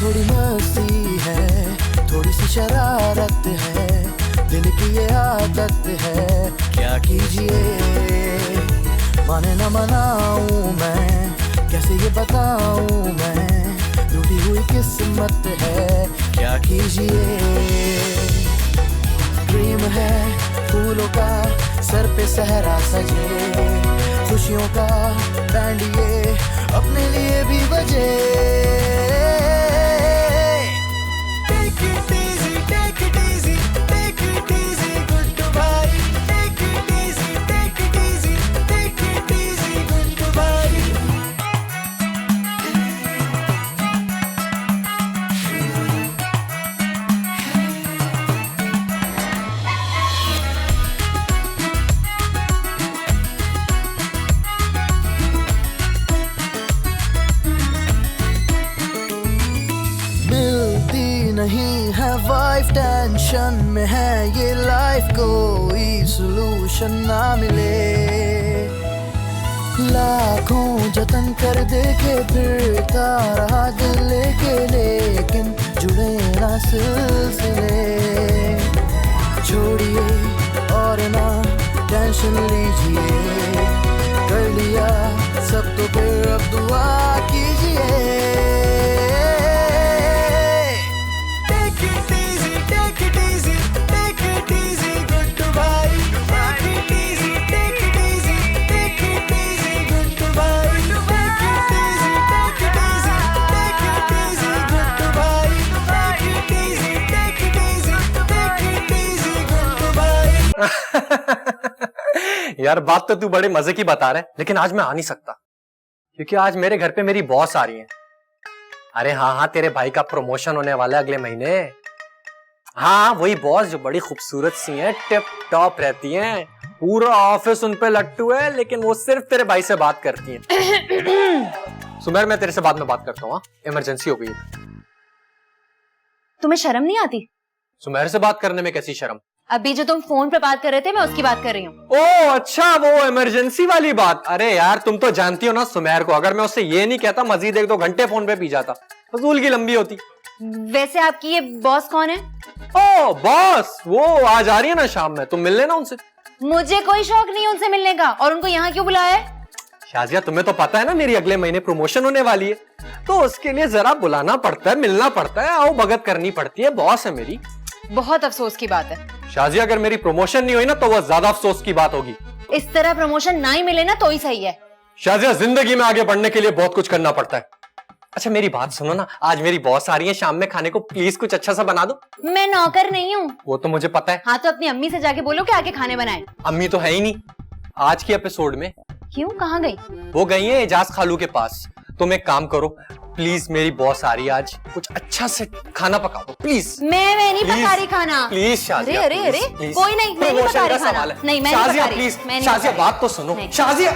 थोड़ी मस्ती है, थोड़ी सी शरारत है, दिल की ये आदत है, क्या कीजिए माने न मनाऊं मैं, कैसे ये बताऊं मैं, टूटी हुई किस्मत है, क्या कीजिए। ड्रीम है फूलों का सर पे सहरा सजे, खुशियों का बैंड ये अपने लिए भी बजे। Take it easy, take it easy, take it easy, good to bye. Take it easy, take it easy, take it easy, good to bye. नहीं है वाइफ टेंशन में है ये लाइफ, कोई सॉल्यूशन ना मिले। लाखों जतन कर देखे फिरता रहा दिल लेके, लेकिन जुड़े ना सिलसिले। छोड़िए और ना टेंशन लीजिए, कर लिया सब तो फिर अब दुआ कीजिए। यार बात तो तू बड़े मजे की बता रहा है, लेकिन आज मैं आ नहीं सकता क्योंकि आज मेरे घर पे मेरी बॉस आ रही है। अरे हाँ हाँ, तेरे भाई का प्रमोशन होने वाला है अगले महीने। हाँ वही बॉस जो बड़ी खूबसूरत सी हैं, टिप टॉप रहती हैं, पूरा ऑफिस उन पे लट्टू है, लेकिन वो सिर्फ तेरे भाई से बात करती हैं। सुमेर मैं तेरे से बाद में बात करता हूँ, इमरजेंसी हो गई है। तुम्हें शर्म नहीं आती? सुमेर से बात करने में कैसी शर्म? अभी जो तुम फोन पे बात कर रहे थे मैं उसकी बात कर रही हूँ। ओह अच्छा, वो इमरजेंसी वाली बात। अरे यार तुम तो जानती हो ना सुमेर को, अगर मैं उससे ये नहीं कहता मजीद 1-2 घंटे फोन पे पी जाता, फजूल की लंबी होती। वैसे आपकी ये बॉस कौन है? ओह बॉस, वो आज आ रही है ना शाम में, तुम मिल लेना उनसे। मुझे कोई शौक नहीं उनसे मिलने का, और उनको यहाँ क्यों बुलाया है? शाजिया तुम्हें तो पता है ना मेरी अगले महीने प्रमोशन होने वाली है, तो उसके लिए जरा बुलाना पड़ता है, मिलना पड़ता है, आओ भगत करनी पड़ती है, बॉस है मेरी। बहुत अफसोस की बात है शाजिया, अगर मेरी प्रमोशन नहीं हुई ना तो वो ज्यादा अफसोस की बात होगी। इस तरह प्रमोशन ना ही मिले ना तो ही सही है। शाजिया जिंदगी में आगे बढ़ने के लिए बहुत कुछ करना पड़ता है। अच्छा मेरी बात सुनो ना, आज मेरी बॉस आ रही है शाम में खाने को, प्लीज कुछ अच्छा सा बना दो। मैं नौकर नहीं हूँ। वो तो मुझे पता है। हाँ तो अपनी अम्मी से जाके बोलो कि आके खाने बनाए। अम्मी तो है ही नहीं आज की एपिसोड में। क्यों, कहाँ गई? वो गई है एजाज खालू के पास। तुम एक काम करो प्लीज, मेरी बॉस आ रही है आज, कुछ अच्छा से खाना पका दो प्लीज। मैं नहीं पका रही खाना प्लीज शाजिया। अरे अरे अरे कोई नहीं, मैं नहीं पका रही खाना। नहीं मैं नहीं पका रही। प्लीज शाजिया बात तो सुनो। शाजिया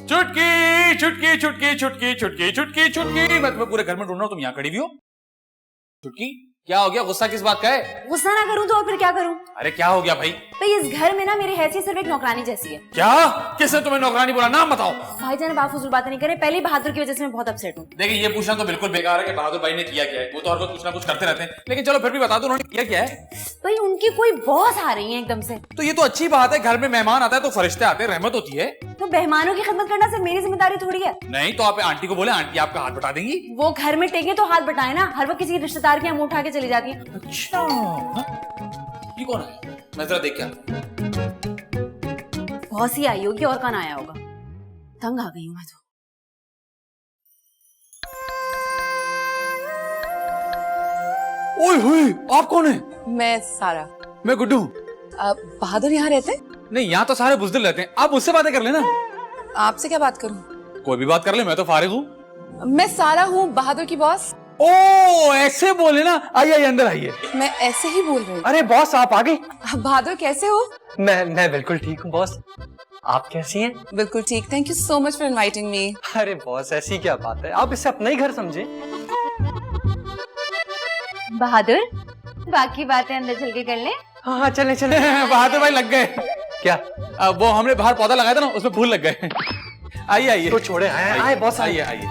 चुटकी चुटकी चुटकी चुटकी चुटकी चुटकी चुटकी, मैं तुम्हें पूरे घर में ढूंढ रहा हूँ, तुम यहाँ खड़ी भी हो। चुटकी क्या हो गया, गुस्सा किस बात का है? गुस्सा ना करूं तो और फिर क्या करूं? अरे क्या हो गया भाई? भाई इस घर में ना मेरी हैसियत सिर्फ एक नौकरानी जैसी है। क्या? किसने तुम्हें नौकरानी बोला, नाम बताओ। भाईजान आप फजूल बातें नहीं करें, पहले ही बहादुर की वजह से मैं बहुत अपसेट हूँ। देखिए ये पूछना तो बिल्कुल बेकार है कि बहादुर भाई ने किया क्या है, वो तो हर वक्त कुछ ना कुछ करते रहते हैं, लेकिन चलो फिर भी बता दो उन्होंने किया क्या है। भाई उनकी कोई बॉस आ रही है एकदम से। तो ये तो अच्छी बात है, घर में मेहमान आता है तो फरिश्ते आते हैं, रहमत होती है। तो मेहमानों की खिदमत करना सिर्फ मेरी जिम्मेदारी थोड़ी है। नहीं तो आप आंटी को बोले, आंटी आपका हाथ बटा देंगी। वो घर में टेके तो हाथ बटाए ना, हर वक्त किसी रिश्तेदार के मुंह उठा के चली जाती है। अच्छा ये कौन है, मैं जरा देख क्या। बहुत सी आई होगी और कौन आया होगा, तंग आ गई हूँ मैं तो। ओए होए, आप कौन है? मैं सारा। मैं गुड्डू। बहादुर यहाँ रहते? नहीं यहाँ तो सारे बुज़दिल रहते हैं, आप मुझसे बातें कर लेना। आपसे क्या बात करूं? कोई भी बात कर ले, मैं तो फारिग हूँ। मैं सारा हूँ, बहादुर की बॉस। ओ ऐसे बोले ना, आइए आइए अंदर आइए। मैं ऐसे ही बोल रही हूँ। अरे बॉस आप आ गई। बहादुर कैसे हो? मैं बिल्कुल ठीक हूँ बॉस, आप कैसी हैं? बिल्कुल ठीक, thank you so much for inviting me. अरे बॉस ऐसी क्या बात है, आप इसे अपना ही घर समझे। बहादुर बाकी बातें अंदर चल के कर ले। हाँ चले चले। बहादुर भाई लग गए क्या? वो हमने बाहर पौधा लगाया था ना, उसमें फूल लग गए। आइए आइए तो छोड़े, आए बॉस आइए आइए।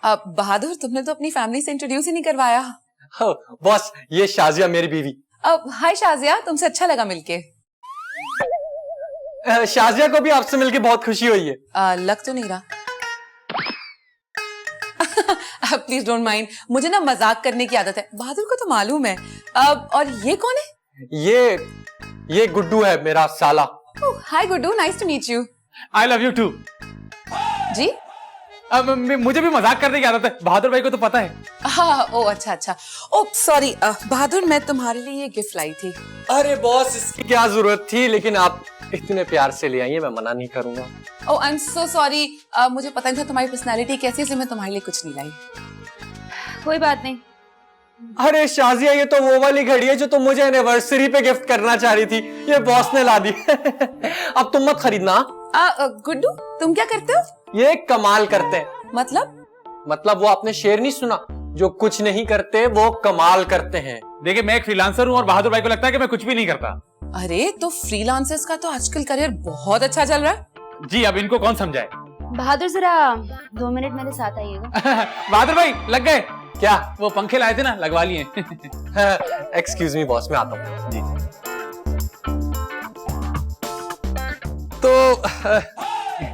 अब बहादुर, तुमने तो अपनी फैमिली से इंट्रोड्यूस ही नहीं करवाया। बॉस, ये शाजिया मेरी बीवी। अब हाय शाजिया, तुमसे अच्छा लगा मिलके। शाजिया को भी आपसे मिलके बहुत खुशी हुई है। लग तो नहीं रहा। प्लीज डोंट माइंड, मुझे ना मजाक करने की आदत है, बहादुर को तो मालूम है। और ये कौन है? ये गुड्डू है, मेरा साला। Hi Guddu, nice to meet you. I love you too. जी? मुझे भी मजाक करने की आदत है, बहादुर भाई को तो पता है। हाँ, ओ अच्छा। ओ सॉरी बहादुर, मैं तुम्हारे लिए ये गिफ्ट लाई थी। अरे बॉस, इसकी क्या जरूरत थी, लेकिन आप इतने प्यार से ले आई है, मैं मना नहीं करूंगा। ओ आई एम सो सॉरी, मुझे पता नहीं था तुम्हारी पर्सनालिटी कैसी है, इसलिए मैं तुम्हारे लिए कुछ नहीं लाई। कोई बात नहीं। अरे शाजिया, ये तो वो वाली घड़ी है जो तुम मुझे एनिवर्सरी पे गिफ्ट करना चाह रही थी, ये बॉस ने ला दी। अब तुम मत खरीदना। गुड्डू, तुम क्या करते हो? ये कमाल करते हैं। मतलब वो आपने शेर नहीं सुना, जो कुछ नहीं करते वो कमाल करते हैं। देखिए, मैं एक फ्रीलांसर हूँ और बहादुर भाई को लगता है कि मैं कुछ भी नहीं करता। अरे तो फ्रीलांसर्स का तो आजकल करियर बहुत अच्छा चल रहा है। जी, अब इनको कौन समझाए। बहादुर जरा 2 मिनट मेरे साथ आइएगा। बहादुर भाई लग गए क्या? वो पंखे लाए थे ना, लगवा लिए। एक्सक्यूज मी बॉस, मैं आता हूँ। जी। तो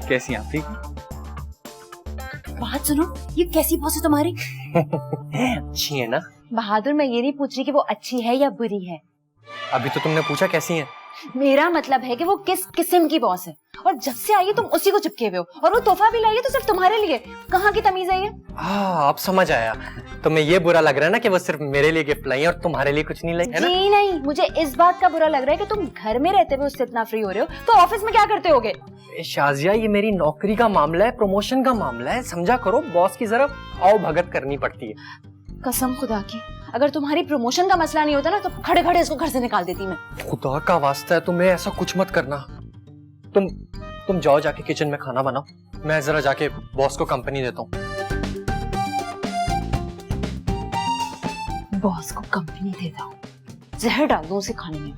कैसी हैं आप? ठीक? बात सुनो, ये कैसी बॉस है तुम्हारी? अच्छी है ना? बहादुर, मैं ये नहीं पूछ रही कि वो अच्छी है या बुरी है। अभी तो तुमने पूछा कैसी है। मेरा मतलब है कि वो किस किस्म की बॉस है, और जब से आई है तुम उसी को चिपके हुए हो, और वो तोहफा भी लाई है तो सिर्फ तुम्हारे लिए। कहाँ की तमीज है ये? अब समझ आया। तुम्हें ये बुरा लग रहा है ना कि वो सिर्फ मेरे लिए गिफ्ट लाई है और तुम्हारे लिए कुछ नहीं लाई, है ना? जी नहीं, मुझे इस बात का बुरा लग रहा है कि तुम घर में रहते हुए उससे इतना फ्री हो रहे हो, तो ऑफिस में क्या करते होगे? शाजिया, ये मेरी नौकरी का मामला है, प्रमोशन का मामला है, समझा करो। बॉस की जरा आओ भगत करनी पड़ती है। कसम खुदा की, अगर तुम्हारी प्रमोशन का मसला नहीं होता ना तो खड़े खड़े इसको घर से निकाल देती मैं। खुदा का वास्ता है, तुम्हें ऐसा कुछ मत करना। तुम जाओ, जाके किचन में खाना बनाओ, मैं जरा जाके बॉस को कंपनी देता हूँ। बॉस को कंपनी देता हूँ, जहर डाल दूं उसे खाने में।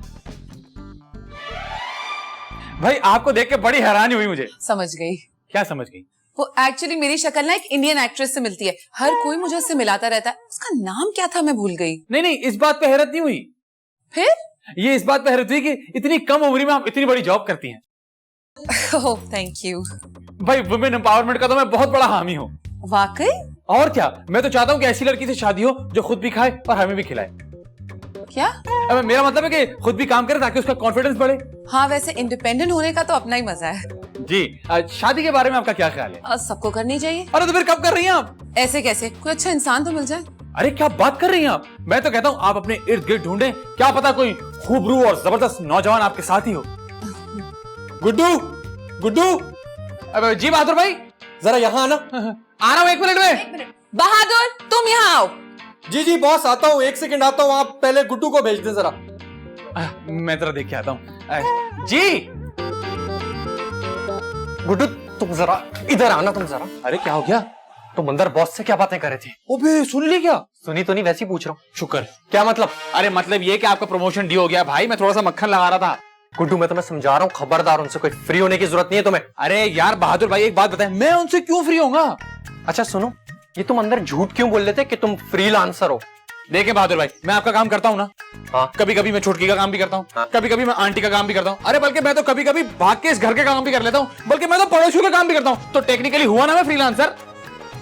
भाई आपको देख के बड़ी हैरानी हुई मुझे। समझ गई। क्या समझ गई? वो एक्चुअली मेरी शक्ल ना एक इंडियन एक्ट्रेस से मिलती है, हर कोई मुझे उससे मिलाता रहता है। उसका नाम क्या था मैं भूल गई। नहीं, इस बात पे हैरत नहीं हुई। फिर ये इस बात पे हैरत हुई कि इतनी कम उम्र में आप इतनी बड़ी जॉब करती हैं। Oh thank you. भाई वुमेन एम्पावरमेंट का तो मैं बहुत बड़ा हामी हूँ। वाकई? और क्या, मैं तो चाहता हूँ कि ऐसी लड़की से शादी हो जो खुद भी खाए और हमें भी खिलाए। क्या? अब मेरा मतलब है कि खुद भी काम करे ताकि उसका कॉन्फिडेंस बढ़े। हाँ, वैसे इंडिपेंडेंट होने का तो अपना ही मजा है। जी, शादी के बारे में आपका क्या ख्याल है? सबको करनी चाहिए। अरे तो फिर कब कर रही हैं आप? ऐसे कैसे? कोई अच्छा इंसान तो मिल जाए। अरे क्या बात कर रही हैं आप? मैं तो कहता हूँ आप अपने इर्द गिर्द ढूंढें, क्या पता कोई खूबरू और जबरदस्त नौजवान आपके साथ ही हो। गुड्डू। अब जी बहादुर भाई, जरा यहाँ आना। आ रहा हूँ 1 मिनट में। बहादुर, तुम यहाँ आओ। जी बॉस, आता हूँ, 1 सेकंड आता हूँ। आप पहले गुड्डू को भेज दें जरा। मैं जरा देख के आता हूँ। जी गुड्डू, तुम जरा इधर आना, तुम जरा। अरे क्या हो गया? तुम अंदर बॉस से क्या बातें कर रहे थे? ओबे सुन ली क्या? सुनी तो नहीं, वैसे ही पूछ रहा हूँ। शुक्र। क्या मतलब? अरे मतलब ये कि आपका प्रमोशन डी हो गया। भाई मैं थोड़ा सा मक्खन लगा रहा था। गुड्डू, मैं तुम्हें समझा रहा हूँ, खबरदार, उनसे कोई फ्री होने की जरूरत नहीं है तुम्हें। अरे यार बहादुर भाई, एक बात बताएं, मैं उनसे क्यों फ्री होऊंगा? अच्छा सुनो, ये तुम अंदर झूठ क्यों बोल लेते कि तुम फ्रीलांसर हो? देखिए बहादुर भाई, मैं आपका काम करता हूँ ना। हाँ। कभी कभी मैं छुटकी का काम भी करता हूँ। हाँ। कभी कभी मैं आंटी का काम भी करता हूँ। अरे बल्कि मैं तो कभी कभी भाग के इस घर के काम भी कर लेता हूँ। बल्कि मैं तो पड़ोसियों का काम भी करता हूँ। तो टेक्निकली हुआ ना मैं फ्रीलांसर।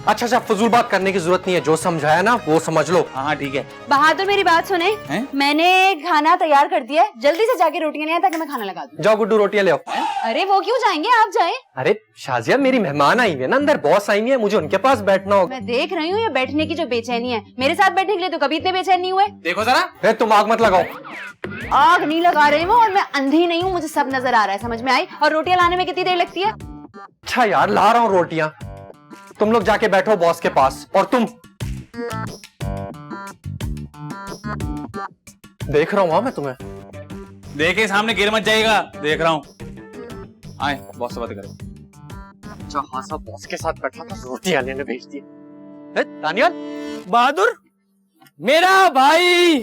अच्छा, फजूल बात करने की जरूरत नहीं है, जो समझाया ना वो समझ लो। हाँ ठीक है। बहादुर मेरी बात सुने, मैंने खाना तैयार कर दिया है, जल्दी से जाके रोटियां ले आए ताकि मैं खाना लगा दूं। जाओ गुड्डू, रोटियां ले आओ। अरे वो क्यों जाएंगे, आप जाएं। अरे शाजिया, मेरी मेहमान आई हुई है ना, अंदर बॉस आई हुई है, मुझे उनके पास बैठना होगा। मैं देख रही हूँ ये बैठने की जो बेचैनी है, मेरे साथ बैठने के लिए तो कभी इतने बेचैन नहीं हुए। देखो जरा। तुम आग मत लगाओ। आग नहीं लगा रही हूँ, और मैं अंधी नहीं हूँ, मुझे सब नजर आ रहा है, समझ में आई। और रोटियां लाने में कितनी देर लगती है? अच्छा यार, ला रहा हूँ रोटियां, तुम लोग जाके बैठो बॉस के पास। और तुम देख रहा हूँ मैं तुम्हें। देखे सामने गिर मत जाएगा। देख रहा हूँ। आए बॉस से बातें करें। अच्छा हाँ, सब बॉस के साथ बैठा था, रोटियां लेने भेज दी। दानियल, बहादुर, मेरा भाई।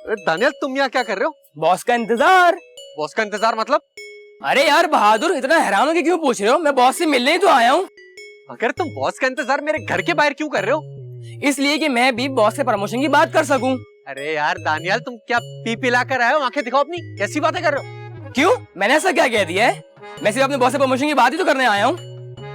दानियल, तुम यहाँ क्या कर रहे हो? बॉस का इंतजार। बॉस का इंतजार मतलब? अरे यार बहादुर, इतना हैरान होके क्यों पूछ रहे हो? मैं बॉस से मिलने ही तो आया हूँ। मगर तुम बॉस का इंतजार मेरे घर के बाहर क्यों कर रहे हो? इसलिए कि मैं भी बॉस से प्रमोशन की बात कर सकूं। अरे यार दानियाल, तुम क्या पी पिला कर आए हो? आंखें दिखाओ अपनी, कैसी बातें कर रहे हो? क्यों, मैंने ऐसा क्या कह दिया है? मैं सिर्फ अपने बॉस से प्रमोशन की बात ही तो करने आया हूँ।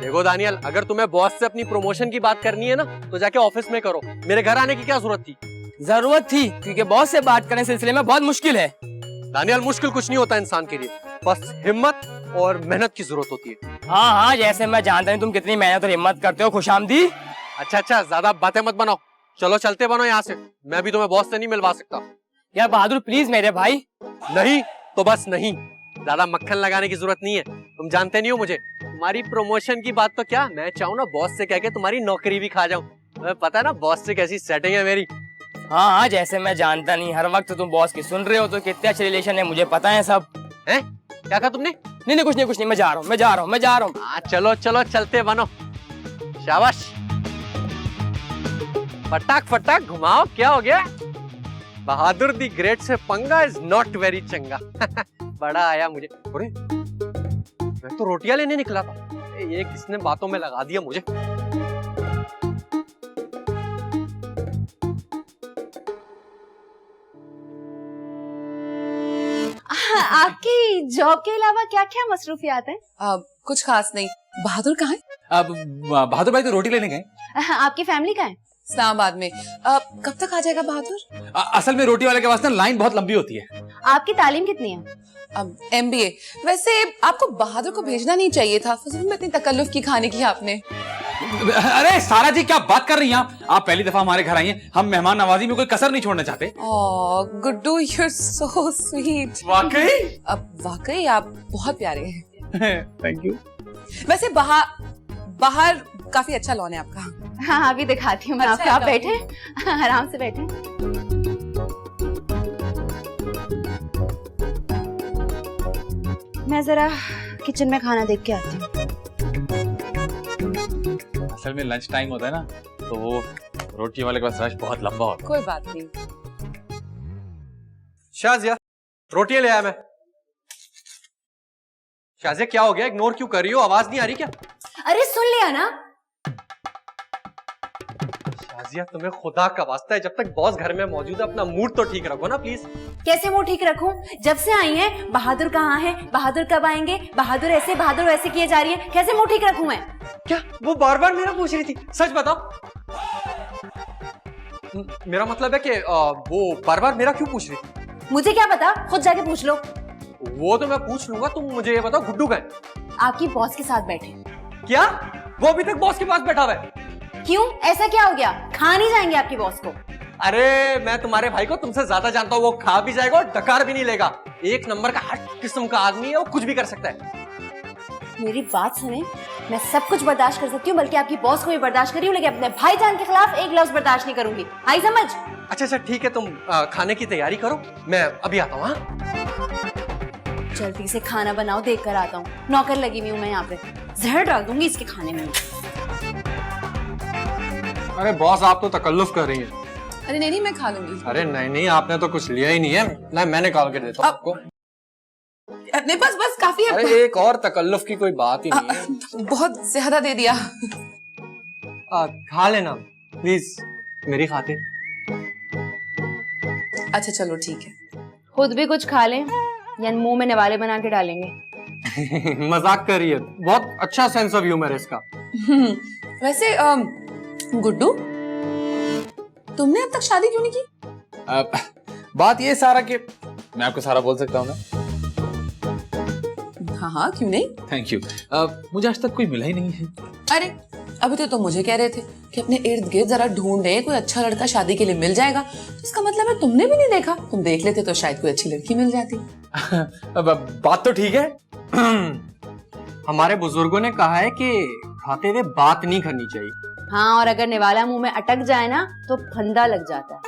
देखो दानियाल, अगर तुम्हें बॉस से अपनी प्रमोशन की बात करनी है ना, तो जाके ऑफिस में करो। मेरे घर आने की क्या जरूरत थी? जरूरत थी, क्योंकि बॉस से बात करने सिलसिले में बहुत मुश्किल है। दानियाल, मुश्किल कुछ नहीं होता इंसान के लिए, बस हिम्मत और मेहनत की जरूरत होती है। हाँ हाँ, जैसे मैं जानता हूँ तुम कितनी मेहनत और हिम्मत करते हो। खुशामदी। अच्छा, ज्यादा बातें मत बनाओ, चलो चलते बनो यहाँ से। मैं अभी तुम्हें बॉस से नहीं मिलवा सकता। यार बहादुर प्लीज मेरे भाई। नहीं तो बस नहीं, ज्यादा मक्खन लगाने की जरूरत नहीं है। तुम जानते नहीं हो मुझे, तुम्हारी प्रमोशन की बात तो क्या, मैं चाहूँ ना बॉस से कह के तुम्हारी नौकरी भी खा जाऊँ। तुम्हें पता है ना बॉस से कैसी सेटिंग है मेरी। हाँ हाँ, जैसे मैं जानता नहीं, हर वक्त तुम बॉस की सुन रहे हो, तो कितने अच्छे रिलेशन है मुझे पता है सब। हैं? क्या कहा तुमने? नहीं, कुछ नहीं, मैं जा रहा हूँ। हाँ चलो चलते बनो। शाबाश, फटाक घुमाओ। क्या हो गया? बहादुर दी ग्रेट से पंगा इज नॉट वेरी चंगा। बड़ा आया मुझे। अरे मैं तो रोटियां लेने निकला था, ये किसने बातों में लगा दिया मुझे। आपकी जॉब के अलावा क्या क्या मसरूफियात हैं? कुछ खास नहीं। बहादुर कहाँ है? अब बहादुर भाई तो रोटी लेने गए। आपकी फैमिली का है? इस्लामाबाद में। कब तक आ जाएगा बहादुर? असल में रोटी वाले के वास्ते लाइन बहुत लंबी होती है। आपकी तालीम कितनी है? MBA। वैसे आपको बहादुर को भेजना नहीं चाहिए था, फजूल में इतनी तकल्लुफ की खाने की आपने। अरे सारा जी, क्या बात कर रही हैं आप पहली दफा हमारे घर आई हैं, हम मेहमान नवाजी में कोई कसर नहीं छोड़ना चाहते। Guddu, you are so sweet. वाकई? अब वाकई आप बहुत प्यारे हैं। Thank you. वैसे बाहर काफी अच्छा लॉन है आपका। हाँ, अभी दिखाती हूँ मैं अच्छा आपको। आप बैठे, आराम से बैठे। मैं जरा किचन में खाना देख के आती हूँ। असल में लंच टाइम होता है ना, तो वो रोटी वाले के पास रश बहुत लंबा होता है। कोई बात नहीं। शाजिया, रोटियां ले आया मैं। शाजिया क्या हो गया, इग्नोर क्यों कर रही हो? आवाज नहीं आ रही क्या? अरे सुन लिया ना। शाजिया, तुम्हें खुदा का वास्ता है, जब तक बॉस घर में मौजूद है अपना मूड तो ठीक रखो ना प्लीज। कैसे मुंह ठीक रखूं? जब से आई हैं बहादुर कहाँ है, बहादुर कब आएंगे, बहादुर ऐसे बहादुर वैसे किए जा रही है। कैसे मुंह ठीक रखूं मैं? क्या वो बार बार मेरा पूछ रही थी? सच बताओ। मेरा मतलब है कि वो बार बार मेरा क्यों पूछ रही थी? मुझे क्या पता, खुद जाके पूछ लो। वो तो मैं पूछ लूंगा, तुम मुझे ये बताओ गुड्डू गए? आपकी बॉस के साथ बैठे। क्या वो अभी तक बॉस के पास बैठा हुआ है? क्यों, ऐसा क्या हो गया? खा नहीं जाएंगे आपकी बॉस को? अरे मैं तुम्हारे भाई को तुमसे ज्यादा जानता हूँ, वो खा भी जाएगा और डकार भी नहीं लेगा। एक नंबर का हर किस्म का आदमी है, वो कुछ भी कर सकता है। मेरी बात सुने, मैं सब कुछ बर्दाश्त कर सकती हूँ, बल्कि आपकी बॉस को भी बर्दाश्त करी हूँ, लेकिन अपने भाईजान के खिलाफ एक लफ्ज बर्दाश्त नहीं करूंगी। आई समझ? अच्छा ठीक है, तुम खाने की तैयारी करो, मैं अभी आता हूँ। हाँ जल्दी से खाना बनाओ, देख कर आता हूँ। नौकर लगी हुई हूँ मैं यहाँ पे, जहर डाल दूंगी इसके खाने में। अरे बॉस, आप तो तकल्लुफ कर रही हैं। अरे नहीं, मैं खा लूंगी। अरे नहीं, आपने तो कुछ लिया ही नहीं है। नहीं, मैं निकाल के देता हूँ आपको। नहीं, बस काफी है। अरे एक और तकल्लुफ की कोई बात ही नहीं है। बहुत ज्यादा दे दिया। खा लेना प्लीज, मेरी खातिर। अच्छा चलो ठीक है। खुद भी कुछ खा लें या मुंह में निवाले बना के डालेंगे? मजाक कर रही है, बहुत अच्छा सेंस ऑफ ह्यूमर है इसका। वैसे गुड्डू, तुमने अब तक शादी क्यों नहीं की? बात ये सारा कि मैं आपको सारा बोल सकता हूँ ना। हाँ, क्यों नहीं? Thank you. मुझे आज तक कोई मिला ही नहीं है। अरे अभी तो तुम मुझे कह रहे थे कि अपने इर्द गिर्द जरा ढूंढे, कोई अच्छा लड़का शादी के लिए मिल जाएगा। इसका मतलब है तुमने भी नहीं देखा। तुम देख लेते तो शायद कोई अच्छी लड़की मिल जाती। बात तो ठीक है। हमारे बुजुर्गों ने कहा है कि खाते हुए बात नहीं करनी चाहिए। हाँ, और अगर निवाला मुंह में अटक जाए ना तो फंदा लग जाता है।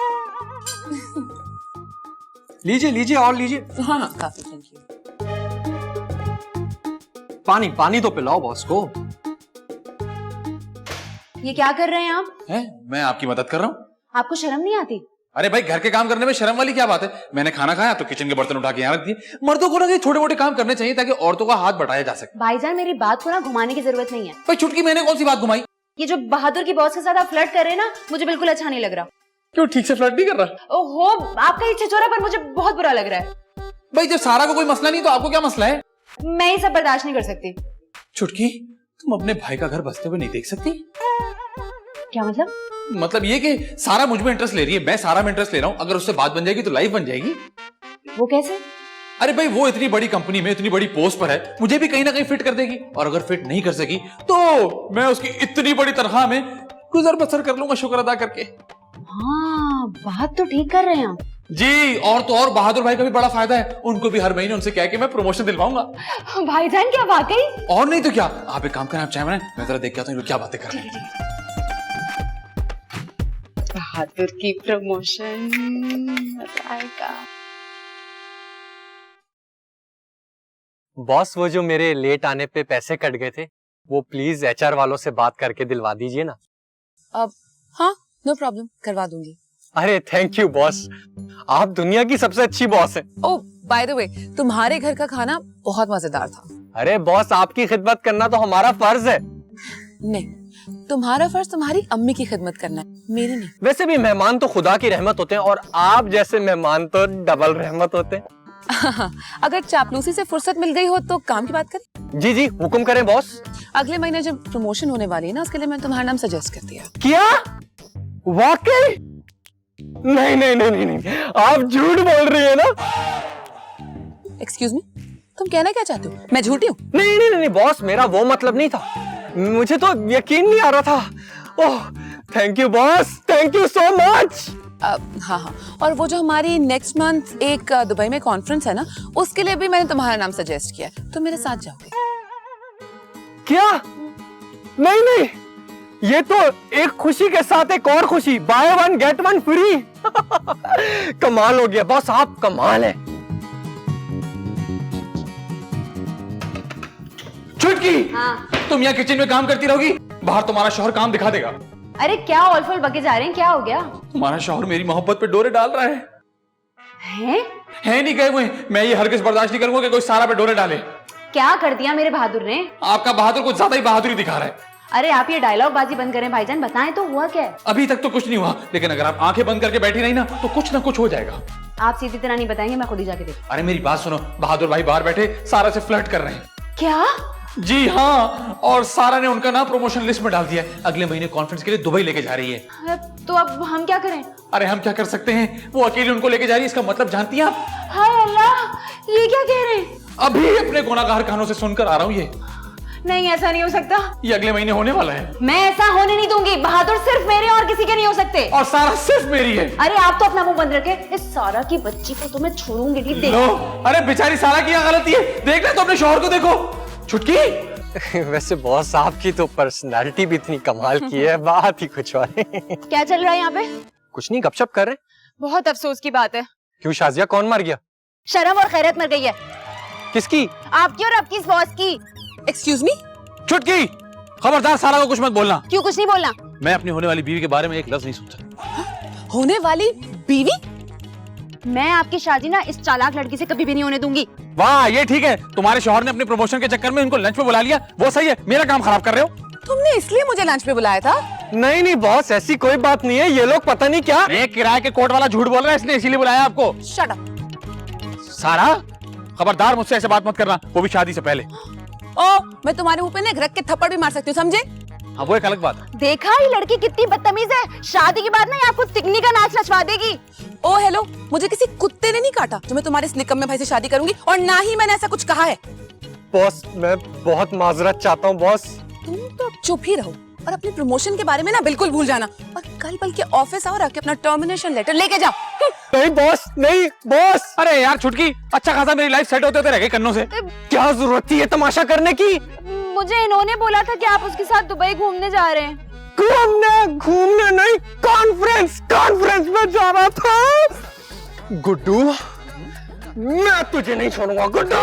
लीजिए और लीजिए। हाँ, काफी, थैंक यू। पानी तो पिलाओ बॉस को। ये क्या कर रहे हैं आप? मैं आपकी मदद कर रहा हूँ। आपको शर्म नहीं आती? अरे भाई घर के काम करने में शर्म वाली क्या बात है? मैंने खाना खाया तो किचन के बर्तन उठा के यहाँ रख दिए। मर्दों को ना ये छोटे मोटे काम करने चाहिए ताकि औरतों का हाथ बटाया जा सके। भाईजान मेरी बात को ना घुमाने की जरूरत नहीं है। भाई चुटकी मैंने कौन सी बात घुमाई? ये जो बहादुर की बॉस के साथ आप फ्लर्ट कर रहे हैं ना, मुझे बिल्कुल अच्छा नहीं लग रहा। क्यों ठीक से फ्लर्ट नहीं कर रहा? ओहो, आपका ये छिछोरा पर मुझे बहुत बुरा लग रहा है। भाई जब सारा को कोई मसला नहीं तो आपको क्या मसला है? मैं ये सब बर्दाश्त नहीं कर सकती। चुटकी तुम अपने भाई का घर बसते हुए नहीं देख सकती? क्या मतलब? मतलब ये कि सारा मुझ में इंटरेस्ट ले रही है, मैं सारा में इंटरेस्ट ले रहा हूँ। अगर उससे बात बन जाएगी तो लाइफ बन जाएगी। वो कैसे? अरे भाई वो इतनी बड़ी कंपनी में इतनी बड़ी पोस्ट पर है, मुझे भी कहीं ना कहीं फिट कर देगी। और अगर फिट नहीं कर सकी तो मैं उसकी इतनी बड़ी तनख्वाह में गुजर बसर कर लूंगा शुक्र अदा करके। हाँ, बात तो ठीक कर रहे हैं आप। जी, और तो और बहादुर भाई का भी बड़ा फायदा है, उनको भी हर महीने उनसे कह के मैं प्रमोशन दिलवाऊंगा। भाईजान क्या वाकई? और नहीं तो क्या। आप एक काम करें, आप चाय बनाएं, मैं जरा देख के आता हूं क्या बातें कर रहे हैं। बहादुर की प्रमोशन बताएगा। बॉस, वो जो मेरे लेट आने पे पैसे कट गए थे, वो प्लीज एचआर वालों से बात करके दिलवा दीजिए ना। अब हाँ, नो प्रॉब्लम, करवा दूंगी। अरे थैंक यू बॉस, आप दुनिया की सबसे अच्छी बॉस हैं। ओह बाय द वे, तुम्हारे घर का खाना बहुत मजेदार था। अरे बॉस, आपकी खिदमत करना तो हमारा फर्ज है। नहीं, तुम्हारा फर्ज तुम्हारी अम्मी की खिदमत करना है, मेरी नहीं। वैसे भी मेहमान तो खुदा की रहमत होते हैं, और आप जैसे मेहमान तो डबल रहमत होते हैं। अगर चापलूसी से फुर्सत मिल गई हो तो काम की बात करें। जी जी, हुक्म करें बॉस। अगले महीने जब प्रमोशन होने वाली है ना, उसके लिए मैंने तुम्हारा नाम सजेस्ट कर दिया। क्या? वाकई? नहीं नहीं नहीं नहीं नहीं, आप झूठ बोल रही है ना? एक्सक्यूज मी, तुम कहना क्या चाहते हो? मैं झूठी हूँ? नहीं नहीं नहीं बॉस, मेरा वो मतलब नहीं था, मुझे तो यकीन नहीं आ रहा था। Oh thank you boss, thank you so much. हाँ हाँ, और वो जो हमारी नेक्स्ट मंथ एक दुबई में कॉन्फ्रेंस है ना, उसके लिए भी मैंने तुम्हारा नाम सजेस्ट किया, तुम मेरे साथ जाओगे? क्या? नहीं नहीं, ये तो एक खुशी के साथ एक और खुशी, by one get one free. कमाल हो गया बॉस, आप कमाल है। चुटकी, हाँ। तुम यहाँ किचन में काम करती रहोगी, बाहर तुम्हारा शौहर काम दिखा देगा। अरे क्या ऑलफुल बके जा रहे हैं, क्या हो गया? तुम्हारा शौहर मेरी मोहब्बत पे डोरे डाल रहा है। हैं? नहीं गए हुए, मैं ये हरगिज बर्दाश्त नहीं करूंगा कि कोई सारा पे डोरे डाले। क्या कर दिया मेरे बहादुर ने? आपका बहादुर कुछ ज्यादा ही बहादुरी दिखा रहा है। अरे आप ये डायलॉग बाजी बंद करें भाईजान, बताएं तो हुआ क्या है? अभी तक तो कुछ नहीं हुआ, लेकिन अगर आप आंखें बंद करके बैठी रही ना तो कुछ ना कुछ हो जाएगा। आप सीधी तरह नहीं बताएंगे, मैं खुद ही जाके देखूं। अरे मेरी बात सुनो, बहादुर भाई बाहर बैठे सारा से फ्लर्ट कर रहे हैं। क्या? जी हाँ, और सारा ने उनका नाम प्रमोशन लिस्ट में डाल दिया है, अगले महीने कॉन्फ्रेंस के लिए दुबई लेके जा रही है। तो अब हम क्या करें? अरे हम क्या कर सकते हैं, वो अकेले उनको लेके जा रही है, इसका मतलब जानती हैं आप? हाय अल्लाह, ये क्या कह रहे हैं? अभी अपने गुनाहगार कानों से सुनकर आ रहा हूँ। ये नहीं, ऐसा नहीं हो सकता। ये अगले महीने होने वाला है। मैं ऐसा होने नहीं दूंगी। बहादुर सिर्फ मेरे और किसी के नहीं हो सकते। और सारा सिर्फ मेरी है। अरे आप तो अपना मुंह बंद रखे, इस सारा की बच्ची को तो मैं छोड़ूंगी नहीं। देख लो, अरे बेचारी सारा की यहाँ गलती है, देखना तो अपने शौहर को देखो। छुटकी, वैसे बॉस आपकी तो पर्सनालिटी भी इतनी कमाल की है, बात ही कुछ और है। क्या चल रहा है यहाँ पे? कुछ नहीं, गपशप कर रहे। बहुत अफसोस की बात है। क्यों शाजिया, कौन मर गया? शर्म और खैरत मर गई है। किसकी? आपकी और आपकी इस बॉस की। Excuse me? छुटकी, खबरदार सारा को कुछ मत बोलना। क्यों कुछ नहीं बोलना? मैं अपनी होने वाली बीवी के बारे में एक लफ्ज नहीं सोचा। होने वाली बीवी? मैं आपकी शादी ना इस चालाक लड़की से कभी भी नहीं होने दूंगी। वाह, ये ठीक है, तुम्हारे शौहर ने अपने प्रमोशन के चक्कर में इनको लंच पे बुला लिया, वो सही है। मेरा काम खराब कर रहे हो। तुमने इसलिए मुझे लंच पे बुलाया था? नहीं नहीं बॉस, ऐसी कोई बात नहीं है, ये लोग पता नहीं क्या। एक किराए के कोर्ट वाला झूठ बोल रहा है, इसलिए इसीलिए बुलाया आपको। Shut up. सारा, खबरदार मुझसे ऐसे बात मत करना, वो भी शादी से पहले। ओ, मैं तुम्हारे मुंह पे ना रख के थप्पड़ भी मार सकती हूँ, समझे? हाँ, वो एक अलग बात है। देखा ये लड़की कितनी बदतमीज है। शादी के बाद ना ये आपको तिकनी का नाच नचवा देगी। ओ हेलो, मुझे किसी कुत्ते ने नहीं काटा जो मैं तुम्हारे इस निकम्मे भाई से शादी करूंगी, और ना ही मैंने ऐसा कुछ कहा है। बॉस मैं बहुत माजरत चाहता हूँ बॉस। तुम तो चुप ही रहो और अपने प्रमोशन के बारे में ना बिल्कुल भूल जाना, और कल बल्कि ऑफिस आओ और आके अपना टर्मिनेशन लेटर लेके जाओ। नहीं बॉस, नहीं बॉस। अरे यार छुटकी, अच्छा खासा मेरी लाइफ सेट होते होते रह गई कन्नों से। क्या जरूरत थी ये तमाशा करने की? मुझे इन्होंने बोला था कि आप उसके साथ दुबई घूमने जा रहे हैं। घूमने नहीं, कॉन्फ्रेंस में जा रहा था। गुड्डू, मैं तुझे नहीं छोड़ूंगा गुड्डू।